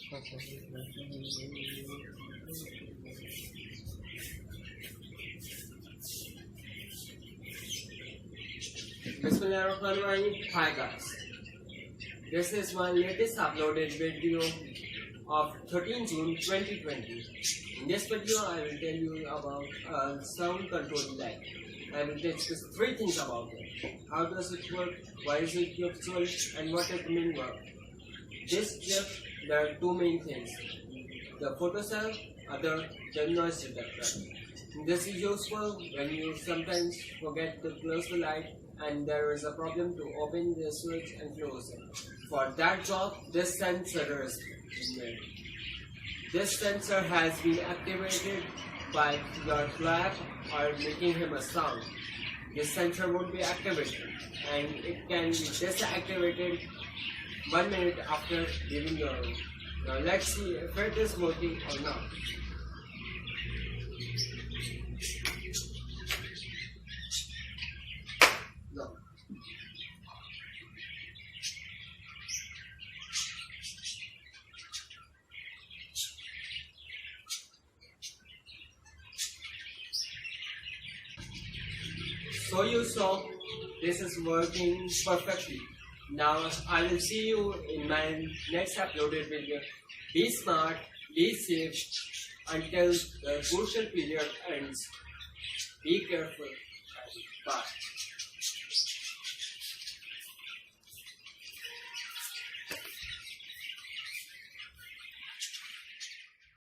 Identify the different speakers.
Speaker 1: Bismillahirrahmanirrahim. Hi guys, this is my latest uploaded video of 13 June 2020. In this video, I will tell you about sound control lag. I will discuss three things about it. How does it work, why is it useful, and what is the main work. This chip, there are two main things. The photocell, other the noise detector. This is useful when you sometimes forget to close the light and there is a problem to open the switch and close it. For that job, this sensor is made. This sensor has been activated by your flag or making him a sound. This sensor would be activated and it can be deactivated 1 minute after leaving your room. Now let's see if it is working or not. No. So you saw this is working perfectly. Now I will see you in my next uploaded video. Be smart, be safe until the crucial period ends. Be careful. Bye.